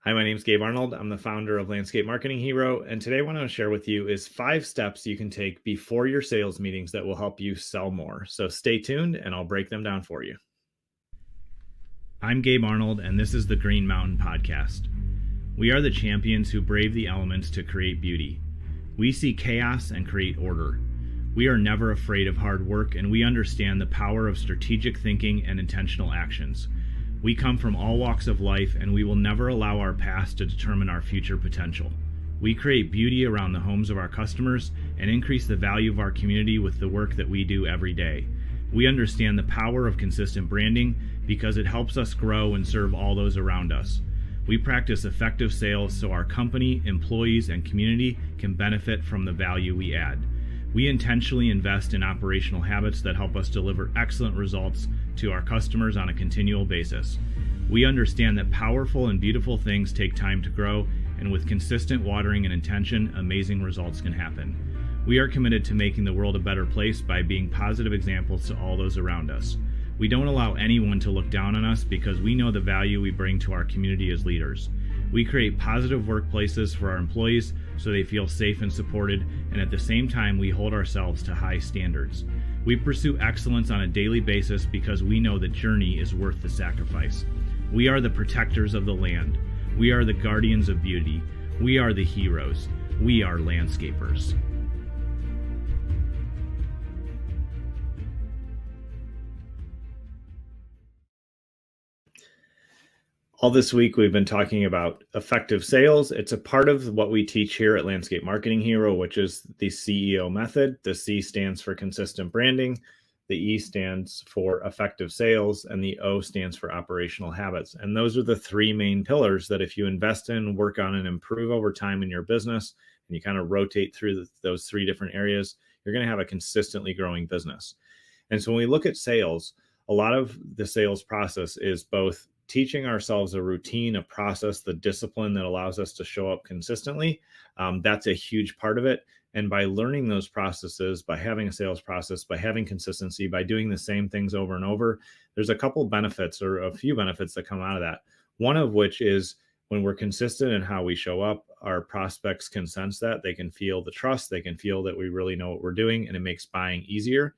Hi, my name is Gabe Arnold. I'm the founder of Landscape Marketing Hero, and today what I want to share with you is 5 steps you can take before your sales meetings that will help you sell more. So stay tuned and I'll break them down for you. I'm Gabe Arnold, and this is the Green Mountain Podcast. We are the champions who brave the elements to create beauty. We see chaos and create order. We are never afraid of hard work, and we understand the power of strategic thinking and intentional actions. We come from all walks of life, and we will never allow our past to determine our future potential. We create beauty around the homes of our customers and increase the value of our community with the work that we do every day. We understand the power of consistent branding because it helps us grow and serve all those around us. We practice effective sales so our company, employees, and community can benefit from the value we add. We intentionally invest in operational habits that help us deliver excellent results to our customers on a continual basis. We understand that powerful and beautiful things take time to grow, and with consistent watering and intention, amazing results can happen. We are committed to making the world a better place by being positive examples to all those around us. We don't allow anyone to look down on us because we know the value we bring to our community as leaders. We create positive workplaces for our employees so they feel safe and supported, and at the same time, we hold ourselves to high standards. We pursue excellence on a daily basis because we know the journey is worth the sacrifice. We are the protectors of the land. We are the guardians of beauty. We are the heroes. We are landscapers. All this week, we've been talking about effective sales. It's a part of what we teach here at Landscape Marketing Hero, which is the CEO method. The C stands for consistent branding, the E stands for effective sales, and the O stands for operational habits. And those are the 3 main pillars that if you invest in, work on, and improve over time in your business, and you kind of rotate through those 3 different areas, you're going to have a consistently growing business. And so when we look at sales, a lot of the sales process is both teaching ourselves a routine, a process, the discipline that allows us to show up consistently. That's a huge part of it. And by learning those processes, by having a sales process, by having consistency, by doing the same things over and over, there's a couple benefits or a few benefits that come out of that. One of which is when we're consistent in how we show up, our prospects can sense that. They can feel the trust. They can feel that we really know what we're doing, and it makes buying easier.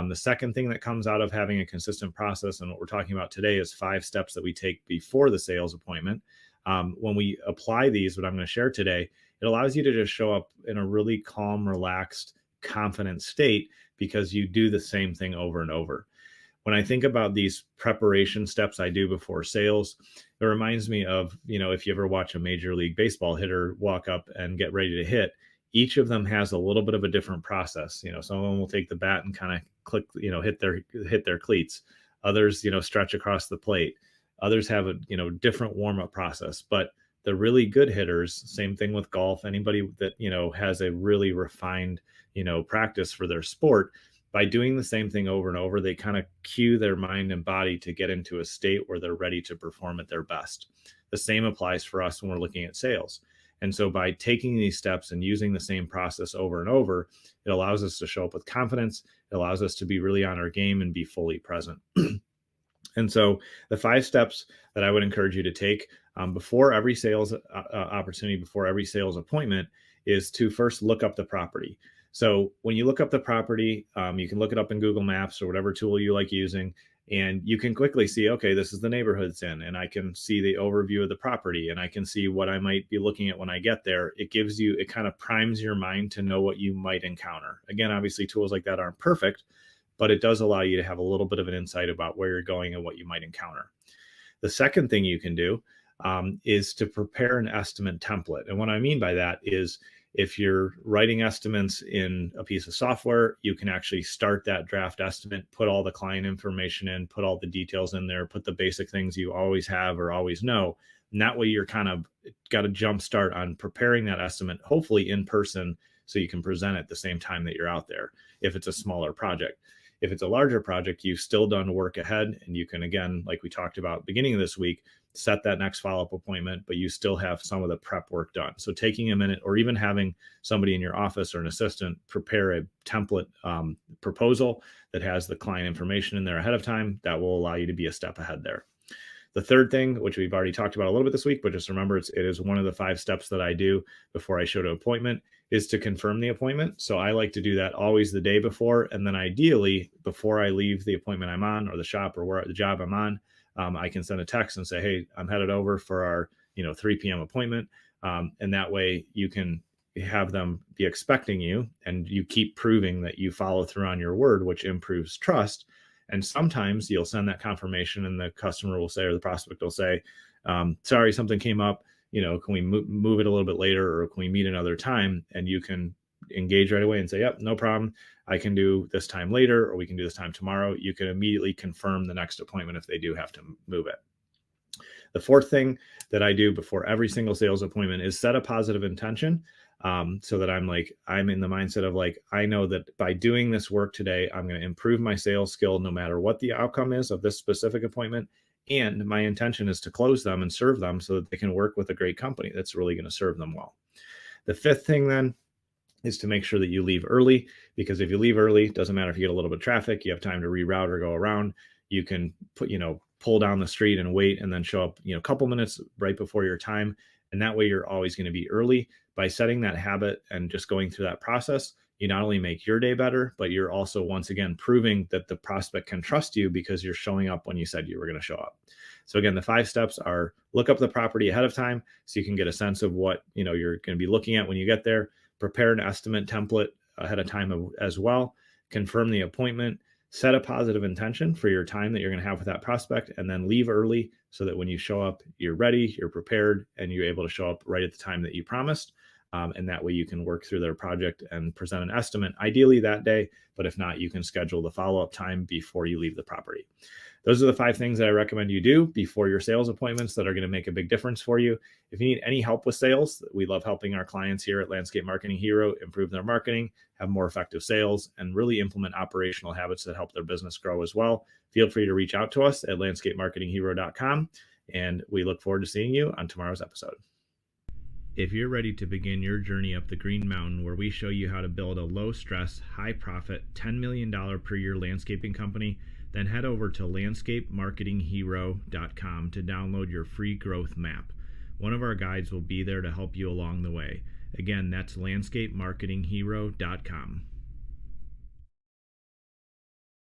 The second thing that comes out of having a consistent process, and what we're talking about today, is 5 steps that we take before the sales appointment. When we apply these, what I'm going to share today, it allows you to just show up in a really calm, relaxed, confident state because you do the same thing over and over. When I think about these preparation steps I do before sales, it reminds me of, if you ever watch a Major League Baseball hitter walk up and get ready to hit, each of them has a little bit of a different process. Some of them will take the bat and kind of click, hit their cleats. Others, stretch across the plate. Others have a, different warm-up process. But the really good hitters, same thing with golf, anybody that, has a really refined, practice for their sport, by doing the same thing over and over, they kind of cue their mind and body to get into a state where they're ready to perform at their best. The same applies for us when we're looking at sales. And so by taking these steps and using the same process over and over, it allows us to show up with confidence. It allows us to be really on our game and be fully present. And so the 5 steps that I would encourage you to take before every sales opportunity, before every sales appointment, is to first look up the property. So when you look up the property, you can look it up in Google Maps or whatever tool you like using, and you can quickly see, okay, this is the neighborhood it's in, and I can see the overview of the property, and I can see what I might be looking at when I get there. It kind of primes your mind to know what you might encounter. Again, obviously tools like that aren't perfect, but it does allow you to have a little bit of an insight about where you're going and what you might encounter. The second thing you can do is to prepare an estimate template. And what I mean by that is, if you're writing estimates in a piece of software, you can actually start that draft estimate, put all the client information in, put all the details in there, put the basic things you always have or always know. And that way you're kind of got a jump start on preparing that estimate, hopefully in person, so you can present it the same time that you're out there, if it's a smaller project. If it's a larger project, you've still done work ahead, and you can, again, like we talked about beginning of this week, set that next follow-up appointment, but you still have some of the prep work done. So taking a minute, or even having somebody in your office or an assistant prepare a template proposal that has the client information in there ahead of time, that will allow you to be a step ahead there. The third thing, which we've already talked about a little bit this week, but just remember it is one of the 5 steps that I do before I show to appointment, is to confirm the appointment. So I like to do that always the day before, and then ideally before I leave the appointment I'm on, or the shop, or where the job I'm on, I can send a text and say, hey, I'm headed over for our 3 p.m. appointment, and that way you can have them be expecting you, and you keep proving that you follow through on your word, which improves trust. And sometimes you'll send that confirmation and the customer will say, or the prospect will say, sorry, something came up, can we move it a little bit later, or can we meet another time? And you can engage right away and say, yep, no problem, I can do this time later, or we can do this time tomorrow. You can immediately confirm the next appointment if they do have to move it. The fourth thing that I do before every single sales appointment is set a positive intention, so that I'm in the mindset of I know that by doing this work today, I'm going to improve my sales skill no matter what the outcome is of this specific appointment. And my intention is to close them and serve them so that they can work with a great company that's really going to serve them well. The fifth thing then is to make sure that you leave early, because if you leave early, it doesn't matter if you get a little bit of traffic, you have time to reroute or go around. You can pull down the street and wait, and then show up, a couple minutes right before your time. And that way you're always going to be early. By setting that habit and just going through that process, you not only make your day better, but you're also, once again, proving that the prospect can trust you because you're showing up when you said you were going to show up. So again, the 5 steps are: look up the property ahead of time so you can get a sense of what you're going to be looking at when you get there. Prepare an estimate template ahead of time as well. Confirm the appointment. Set a positive intention for your time that you're going to have with that prospect, and then leave early so that when you show up, you're ready, you're prepared, and you're able to show up right at the time that you promised. And that way you can work through their project and present an estimate, ideally that day. But if not, you can schedule the follow-up time before you leave the property. Those are the 5 things that I recommend you do before your sales appointments that are going to make a big difference for you. If you need any help with sales, we love helping our clients here at Landscape Marketing Hero improve their marketing, have more effective sales, and really implement operational habits that help their business grow as well. Feel free to reach out to us at landscapemarketinghero.com, and we look forward to seeing you on tomorrow's episode. If you're ready to begin your journey up the Green Mountain, where we show you how to build a low-stress, high-profit, $10 million per year landscaping company, then head over to landscapemarketinghero.com to download your free growth map. One of our guides will be there to help you along the way. Again, that's landscapemarketinghero.com.